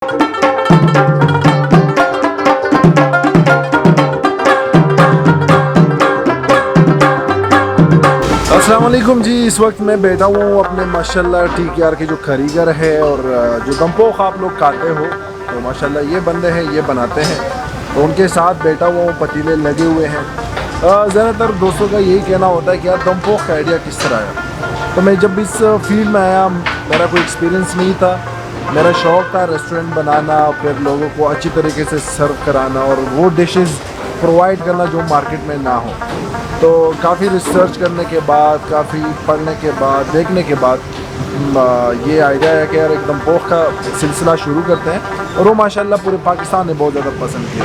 السلام علیکم جی، اس وقت میں بیٹھا ہوں اپنے ماشاءاللہ TKR کے جو کاریگر ہے اور جو دمپوخ آپ لوگ کھاتے ہو تو ماشاءاللہ یہ بندے ہیں، یہ بناتے ہیں، تو ان کے ساتھ بیٹھا ہوا ہوں، پتیلے لگے ہوئے ہیں۔ زیادہ تر دوستوں کا یہی کہنا ہوتا ہے کہ یار دمپوخ کا آئیڈیا کس طرح آیا؟ تو میں جب اس فیلڈ میں آیا میرا کوئی ایکسپیرینس نہیں تھا، میرا شوق تھا ریسٹورنٹ بنانا، پھر لوگوں کو اچھی طریقے سے سرو کرانا اور وہ ڈشز پرووائڈ کرنا جو مارکیٹ میں نہ ہو۔ تو کافی ریسرچ کرنے کے بعد، کافی پڑھنے کے بعد، دیکھنے کے بعد یہ آئیڈیا ہے کہ یار ایک دمپوخ کا سلسلہ شروع کرتے ہیں، اور وہ ماشاءاللہ پورے پاکستان نے بہت زیادہ پسند کیا۔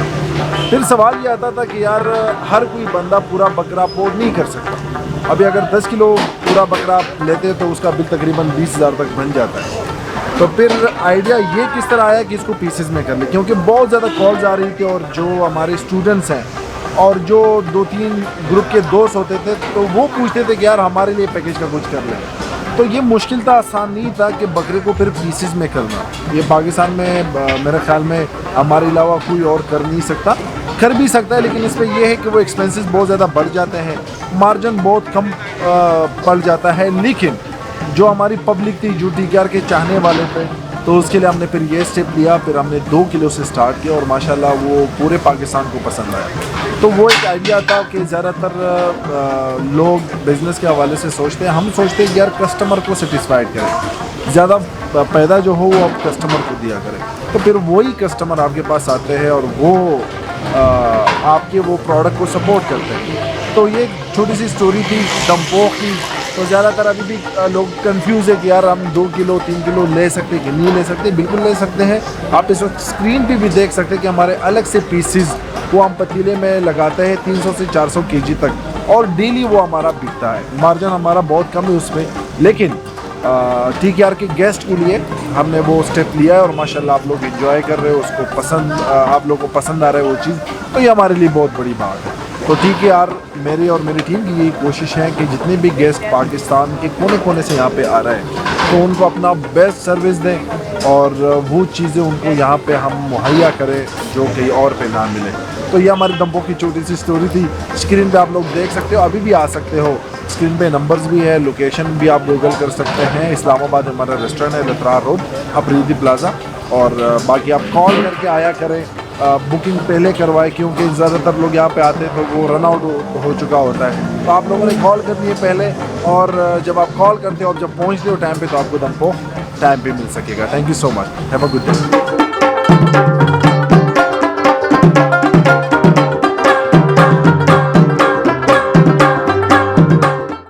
پھر سوال یہ آتا تھا کہ یار ہر کوئی بندہ پورا بکرا پورٹ نہیں کر سکتا۔ ابھی اگر 10 کلو پورا بکرا لیتے تو اس کا بل تقریباً 20,000 تک بن جاتا ہے۔ تو پھر آئیڈیا یہ کس طرح آیا کہ اس کو پیسز میں کر لیں، کیونکہ بہت زیادہ کالز آ رہی تھی، اور جو ہمارے اسٹوڈنٹس ہیں اور جو 2-3 گروپ کے دوست ہوتے تھے تو وہ پوچھتے تھے کہ یار ہمارے لیے پیکیج کا کچھ کر لیں۔ تو یہ مشکل تھا، آسان نہیں تھا کہ بکرے کو پھر پیسز میں کرنا۔ یہ پاکستان میں میرے خیال میں ہمارے علاوہ کوئی اور کر نہیں سکتا، کر بھی سکتا ہے، لیکن اس میں یہ ہے کہ وہ ایکسپینسز بہت زیادہ بڑھ جاتے ہیں، مارجن بہت کم پڑ جاتا ہے۔ لیکن جو ہماری پبلک تھی، جو TKR کے چاہنے والے تھے، تو اس کے لیے ہم نے پھر یہ اسٹیپ لیا، پھر ہم نے 2 کلو سے سٹارٹ کیا، اور ماشاءاللہ وہ پورے پاکستان کو پسند آیا۔ تو وہ ایک آئیڈیا تھا کہ زیادہ تر لوگ بزنس کے حوالے سے سوچتے ہیں، ہم سوچتے ہیں کہ یار کسٹمر کو سیٹسفائیڈ کریں، زیادہ پیدا جو ہو وہ اب کسٹمر کو دیا کریں، تو پھر وہی کسٹمر آپ کے پاس آتے ہیں اور وہ آپ کے وہ پروڈکٹ کو سپورٹ کرتے ہیں۔ تو یہ ایک چھوٹی سی سٹوری تھی دمپوخ کی۔ تو زیادہ تر ابھی بھی لوگ کنفیوز ہے کہ یار ہم 2 کلو 3 کلو لے سکتے کہ نہیں لے سکتے۔ بالکل لے سکتے ہیں، آپ اس وقت اسکرین پہ بھی دیکھ سکتے ہیں کہ ہمارے الگ سے پیسز وہ ہم پتیلے میں لگاتے ہیں 300 سے 400 kg تک، اور ڈیلی وہ ہمارا بکتا ہے۔ مارجن ہمارا بہت کم ہے اس میں، لیکن TKR کے گیسٹ کے لیے ہم نے وہ اسٹیپ لیا ہے، اور ماشاءاللہ آپ لوگ انجوائے کر رہے ہو، اس کو پسند، آپ لوگوں کو پسند آ رہا ہے وہ چیز، تو یہ ہمارے لیے بہت بڑی بات ہے۔ تو TKR میری اور میری ٹیم کی یہی کوشش ہے کہ جتنے بھی گیسٹ پاکستان کے کونے کونے سے یہاں پہ آ رہے ہیں تو ان کو اپنا بیسٹ سروس دیں، اور وہ چیزیں ان کو یہاں پہ ہم مہیا کریں جو کہیں اور پہ نہ ملے۔ تو یہ ہماری دمپوخ کی چھوٹی سی سٹوری تھی۔ اسکرین پہ آپ لوگ دیکھ سکتے ہو، ابھی بھی آ سکتے ہو، اسکرین پہ نمبرز بھی ہے، لوکیشن بھی آپ گوگل کر سکتے ہیں۔ اسلام آباد ہمارا ریسٹورینٹ ہے، لترار روڈ، اپریدی پلازا، اور باقی آپ کال کر کے آیا کریں، بکنگ پہلے کروائے، کیونکہ زیادہ تر لوگ یہاں پہ آتے ہیں تو وہ رن آؤٹ ہو چکا ہوتا ہے۔ تو آپ لوگوں نے کال کرنی ہے پہلے، اور جب آپ کال کرتے ہو اور جب پہنچتے ہو ٹائم پہ تو آپ کو دمپوخ ٹائم پہ مل سکے گا۔ Thank you so much, have a good day.